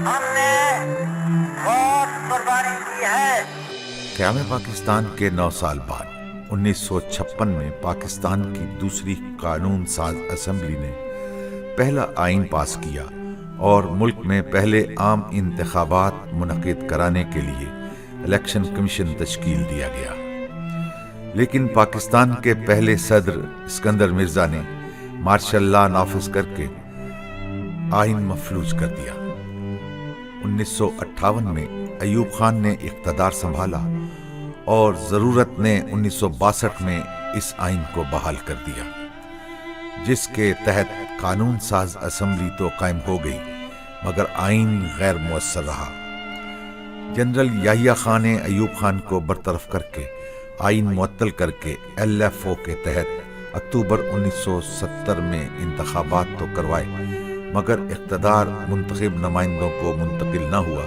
ہم نے بہت قربانی کی ہے۔ قیام پاکستان کے 9 سال بعد 1956 میں پاکستان کی دوسری قانون ساز اسمبلی نے پہلا آئین پاس کیا اور ملک میں پہلے عام انتخابات منعقد کرانے کے لیے الیکشن کمیشن تشکیل دیا گیا، لیکن پاکستان کے پہلے صدر اسکندر مرزا نے مارشل لا نافذ کر کے آئین مفلوج کر دیا۔ 1958 میں ایوب خان نے اقتدار سنبھالا اور ضرورت نے 1962 میں اس آئین کو بحال کر دیا، جس کے تحت قانون ساز اسمبلی تو قائم ہو گئی مگر آئین غیر مؤثر رہا۔ جنرل یحییٰ خان نے ایوب خان کو برطرف کر کے آئین معطل کر کے LFO کے تحت اکتوبر 1970 میں انتخابات تو کروائے مگر اقتدار منتخب نمائندوں کو منتقل نہ ہوا۔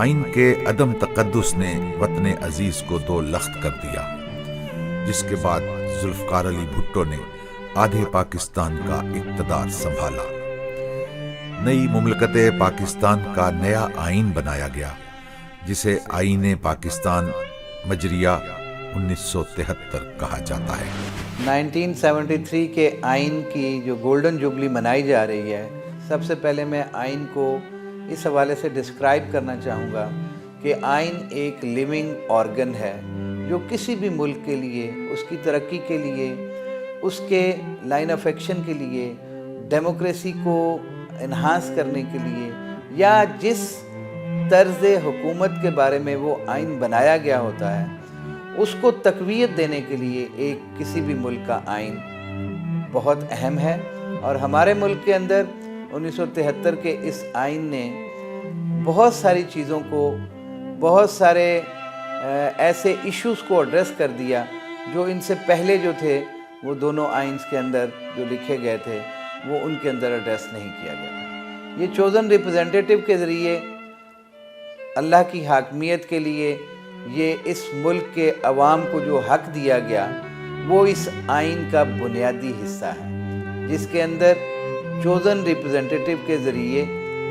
آئین کے عدم تقدس نے وطن عزیز کو دو لخت کر دیا، جس کے بعد ذوالفقار علی بھٹو نے آدھے پاکستان کا اقتدار سنبھالا۔ نئی مملکت پاکستان کا نیا آئین بنایا گیا، جسے آئین پاکستان مجریہ 1973 کہا جاتا ہے۔ 1973 کے آئین کی جو گولڈن جوبلی منائی جا رہی ہے، سب سے پہلے میں آئین کو اس حوالے سے ڈسکرائب کرنا چاہوں گا کہ آئین ایک لیونگ آرگن ہے جو کسی بھی ملک کے لیے، اس کی ترقی کے لیے، اس کے لائن آف ایکشن کے لیے، ڈیموکریسی کو انہانس کرنے کے لیے، یا جس طرز حکومت کے بارے میں وہ آئین بنایا گیا ہوتا ہے اس کو تقویت دینے کے لیے ایک کسی بھی ملک کا آئین بہت اہم ہے۔ اور ہمارے ملک کے اندر 1973 کے اس آئین نے بہت ساری چیزوں کو، بہت سارے ایسے ایشوز کو ایڈریس کر دیا جو ان سے پہلے جو تھے وہ دونوں آئینز کے اندر جو لکھے گئے تھے وہ ان کے اندر ایڈریس نہیں کیا گیا تھا۔ یہ چوزن ریپرزینٹیٹیو کے ذریعے اللہ کی حاکمیت کے لیے یہ اس ملک کے عوام کو جو حق دیا گیا وہ اس آئین کا بنیادی حصہ ہے، جس کے اندر چوزن ریپرزینٹیٹیو کے ذریعے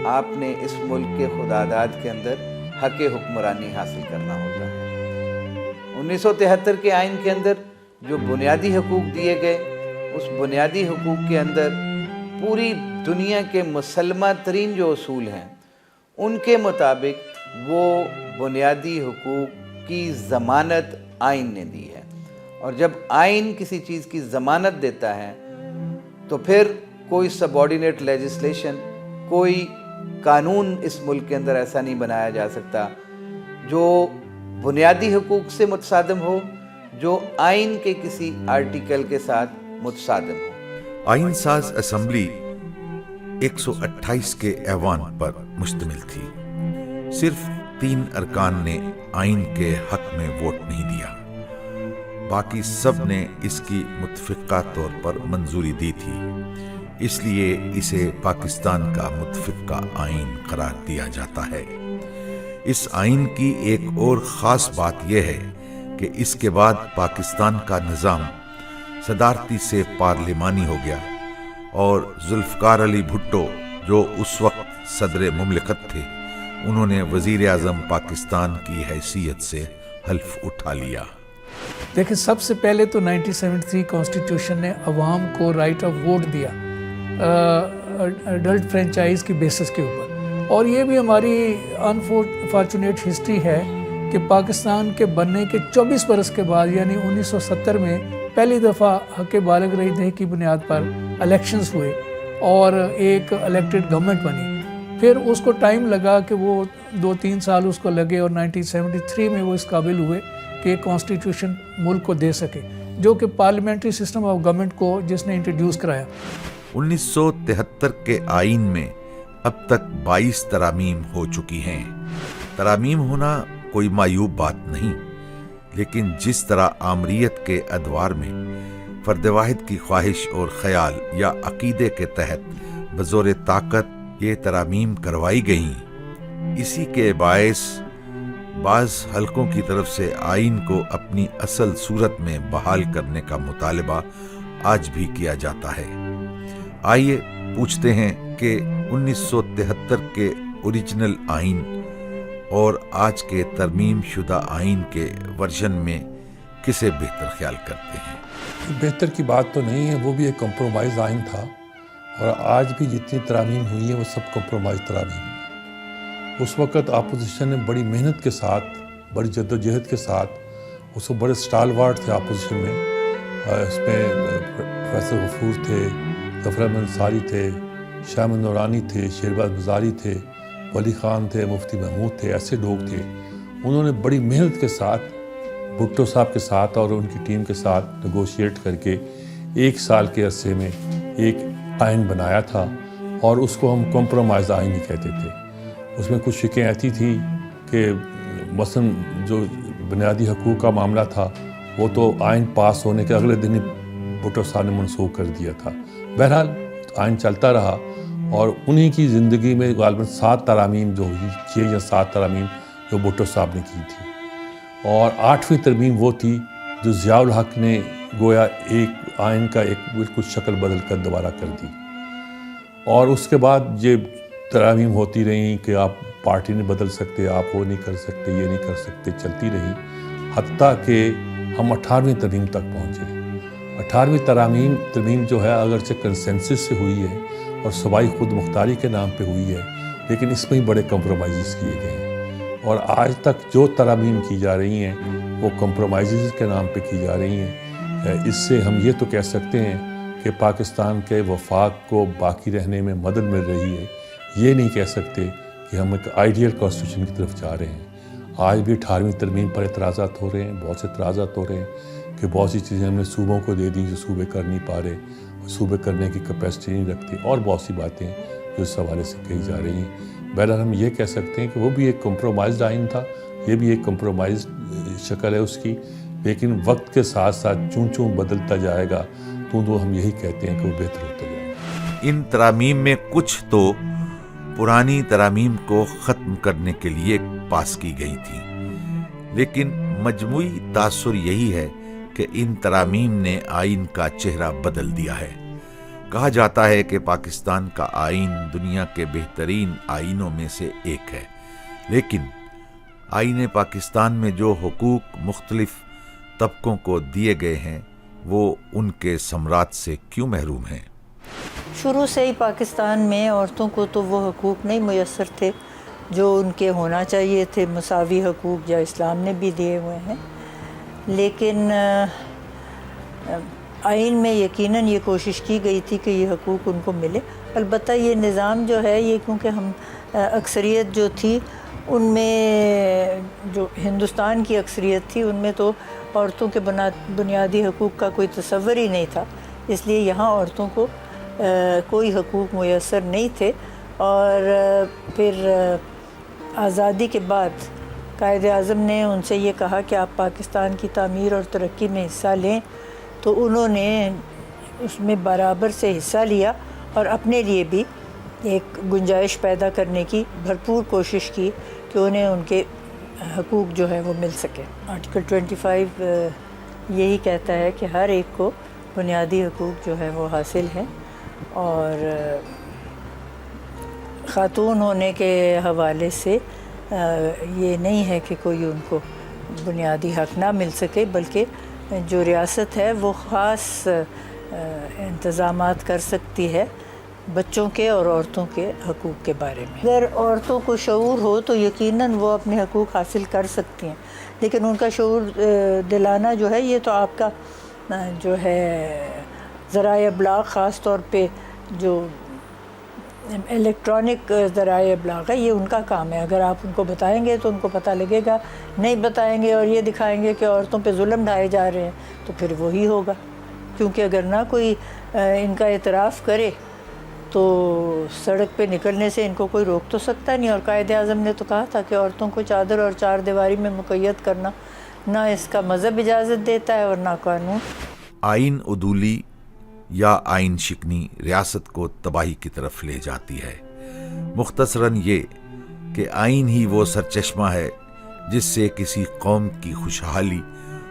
آپ نے اس ملک کے خداداد کے اندر حق حکمرانی حاصل کرنا ہوتا ہے۔ 1973 کے آئین کے اندر جو بنیادی حقوق دیے گئے، اس بنیادی حقوق کے اندر پوری دنیا کے مسلمہ ترین جو اصول ہیں ان کے مطابق وہ بنیادی حقوق کی ضمانت آئین نے دی ہے۔ اور جب آئین کسی چیز کی ضمانت دیتا ہے تو پھر کوئی سبارڈینیٹ لیجسلیشن، کوئی قانون اس ملک کے اندر ایسا نہیں بنایا جا سکتا جو بنیادی حقوق سے متصادم ہو، جو آئین کے کسی آرٹیکل کے ساتھ متصادم ہو۔ آئین ساز اسمبلی 128 کے ایوان پر مشتمل تھی۔ صرف 3 ارکان نے آئین کے حق میں ووٹ نہیں دیا، باقی سب نے اس کی متفقہ طور پر منظوری دی تھی، اس لیے اسے پاکستان کا متفقہ آئین قرار دیا جاتا ہے۔ اس آئین کی ایک اور خاص بات یہ ہے کہ اس کے بعد پاکستان کا نظام صدارتی سے پارلیمانی ہو گیا اور ذوالفقار علی بھٹو جو اس وقت صدر مملکت تھے، انہوں نے وزیر اعظم پاکستان کی حیثیت سے حلف اٹھا لیا۔ دیکھیں، سب سے پہلے تو 1973 کانسٹیٹیوشن نے عوام کو رائٹ آف ووٹ دیا ایڈلٹ فرینچائز کی بیسس کے اوپر، اور یہ بھی ہماری انفارچونیٹ ہسٹری ہے کہ پاکستان کے بننے کے 24 برس کے بعد یعنی 1970 میں پہلی دفعہ حق بالغ رہی کی بنیاد پر الیکشنز ہوئے اور ایک الیکٹڈ گورنمنٹ بنی۔ پھر اس کو ٹائم لگا کہ وہ 2-3 سال اس کو لگے، اور 1973 میں وہ اس قابل ہوئے کہ ایک کانسٹیٹیوشن ملک کو دے سکے، جو کہ پارلیمنٹری سسٹم آف گورنمنٹ کو جس نے انٹروڈیوس کرایا۔ 1973 کے آئین میں اب تک 22 ترامیم ہو چکی ہیں۔ ترامیم ہونا کوئی معیوب بات نہیں، لیکن جس طرح آمریت کے ادوار میں فرد واحد کی خواہش اور خیال یا عقیدے کے تحت بزور طاقت یہ ترامیم کروائی گئیں، اسی کے باعث بعض حلقوں کی طرف سے آئین کو اپنی اصل صورت میں بحال کرنے کا مطالبہ آج بھی کیا جاتا ہے۔ آئیے پوچھتے ہیں کہ 1973 کے اوریجنل آئین اور آج کے ترمیم شدہ آئین کے ورژن میں کسے بہتر خیال کرتے ہیں؟ بہتر کی بات تو نہیں ہے، وہ بھی ایک کمپرومائز آئین تھا، اور آج بھی جتنی ترامیم ہوئی ہیں وہ سب کمپرومائز ترامیم ہیں۔ اس وقت اپوزیشن نے بڑی محنت کے ساتھ، بڑی جد و جہد کے ساتھ، اس کو بڑے اسٹالوارڈ تھے اپوزیشن میں، اس میں پروفیسر غفور تھے، ظفر احمد انصاری تھے، شاہ احمد نورانی تھے، شیرباز مزاری تھے، ولی خان تھے، مفتی محمود تھے، ایسے لوگ تھے۔ انہوں نے بڑی محنت کے ساتھ بھٹو صاحب کے ساتھ اور ان کی ٹیم کے ساتھ نیگوشیٹ کر کے 1 سال کے عرصے میں ایک آئین بنایا تھا، اور اس کو ہم کمپرومائز آئین ہی کہتے تھے۔ اس میں کچھ شکیں ایسی تھی کہ مثلا جو بنیادی حقوق کا معاملہ تھا وہ تو آئین پاس ہونے کے اگلے دن ہی بھٹو صاحب نے منسوخ کر دیا تھا۔ بہرحال آئین چلتا رہا، اور انہی کی زندگی میں غالباً 7 ترامیم جو ہوئی، 6 یا 7 ترامیم جو بھٹو صاحب نے کی تھی، اور 8ویں ترمیم وہ تھی جو ضیاء الحق نے گویا ایک آئین کا ایک بالکل شکل بدل کر دوبارہ کر دی۔ اور اس کے بعد یہ ترامیم ہوتی رہیں کہ آپ پارٹی نہیں بدل سکتے، آپ وہ نہیں کر سکتے، یہ نہیں کر سکتے، چلتی رہی، حتیٰ کہ ہم 18ویں ترمیم تک پہنچے۔ 18ویں ترمیم جو ہے اگرچہ کنسنسس سے ہوئی ہے اور صوبائی خود مختاری کے نام پہ ہوئی ہے، لیکن اس میں ہی بڑے کمپرومائزز کیے گئے ہیں، اور آج تک جو ترامیم کی جا رہی ہیں وہ کمپرومائزز کے نام پہ کی جا رہی ہیں۔ اس سے ہم یہ تو کہہ سکتے ہیں کہ پاکستان کے وفاق کو باقی رہنے میں مدد مل رہی ہے، یہ نہیں کہہ سکتے کہ ہم ایک آئیڈیل کانسٹیٹیوشن کی طرف جا رہے ہیں۔ آج بھی 18ویں ترمیم پر اعتراضات ہو رہے ہیں، بہت سے اعتراضات ہو رہے ہیں کہ بہت سی چیزیں ہم نے صوبوں کو دے دی جو صوبے کر نہیں پا رہے، صوبے کرنے کی کیپیسٹی نہیں رکھتے، اور بہت سی باتیں جو اس حوالے سے کہی جا رہی ہیں۔ بہرحال ہم یہ کہہ سکتے ہیں کہ وہ بھی ایک کمپرومائزڈ آئین تھا، یہ بھی ایک کمپرومائزڈ شکل ہے اس کی، لیکن وقت کے ساتھ ساتھ چوں بدلتا جائے گا تو ہم یہی کہتے ہیں کہ وہ بہتر ہوتا جائے گا۔ ان ترامیم میں کچھ تو پرانی ترامیم کو ختم کرنے کے لیے پاس کی گئی تھیں، لیکن مجموعی تاثر یہی ہے کہ ان ترامیم نے آئین کا چہرہ بدل دیا ہے۔ کہا جاتا ہے کہ پاکستان کا آئین دنیا کے بہترین آئینوں میں سے ایک ہے، لیکن آئین پاکستان میں جو حقوق مختلف طبقوں کو دیے گئے ہیں وہ ان کے ثمرات سے کیوں محروم ہیں؟ شروع سے ہی پاکستان میں عورتوں کو تو وہ حقوق نہیں میسر تھے جو ان کے ہونا چاہیے تھے، مساوی حقوق جو اسلام نے بھی دیے ہوئے ہیں، لیکن آئین میں یقیناً یہ کوشش کی گئی تھی کہ یہ حقوق ان کو ملے۔ البتہ یہ نظام جو ہے یہ کیونکہ ہم اکثریت جو تھی ان میں، جو ہندوستان کی اکثریت تھی ان میں تو عورتوں کے بنیادی حقوق کا کوئی تصور ہی نہیں تھا، اس لیے یہاں عورتوں کو کوئی حقوق میسر نہیں تھے۔ اور پھر آزادی کے بعد قائد اعظم نے ان سے یہ کہا کہ آپ پاکستان کی تعمیر اور ترقی میں حصہ لیں، تو انہوں نے اس میں برابر سے حصہ لیا اور اپنے لیے بھی ایک گنجائش پیدا کرنے کی بھرپور کوشش کی کہ انہیں ان کے حقوق جو ہے وہ مل سکے۔ آرٹیکل 25 یہی کہتا ہے کہ ہر ایک کو بنیادی حقوق جو ہے وہ حاصل ہیں، اور خاتون ہونے کے حوالے سے یہ نہیں ہے کہ کوئی ان کو بنیادی حق نہ مل سکے، بلکہ جو ریاست ہے وہ خاص انتظامات کر سکتی ہے بچوں کے اور عورتوں کے حقوق کے بارے میں۔ اگر عورتوں کو شعور ہو تو یقیناً وہ اپنے حقوق حاصل کر سکتی ہیں، لیکن ان کا شعور دلانا جو ہے یہ تو آپ کا جو ہے ذرائع ابلاغ، خاص طور پہ جو الیکٹرانک ذرائع ابلاغ ہے، یہ ان کا کام ہے۔ اگر آپ ان کو بتائیں گے تو ان کو پتہ لگے گا، نہیں بتائیں گے اور یہ دکھائیں گے کہ عورتوں پہ ظلم ڈھائے جا رہے ہیں تو پھر وہی ہوگا، کیونکہ اگر نہ کوئی ان کا اعتراف کرے تو سڑک پہ نکلنے سے ان کو کوئی روک تو سکتا نہیں۔ اور قائد اعظم نے تو کہا تھا کہ عورتوں کو چادر اور چار دیواری میں مقید کرنا نہ اس کا مذہب اجازت دیتا ہے اور نہ قانون۔ آئین عدولی یا آئین شکنی ریاست کو تباہی کی طرف لے جاتی ہے۔ مختصراً یہ کہ آئین ہی وہ سرچشمہ ہے جس سے کسی قوم کی خوشحالی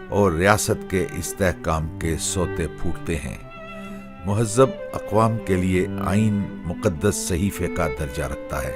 اور ریاست کے استحکام کے سوتے پھوٹتے ہیں۔ مہذب اقوام کے لیے آئین مقدس صحیفے کا درجہ رکھتا ہے۔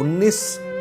19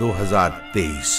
2023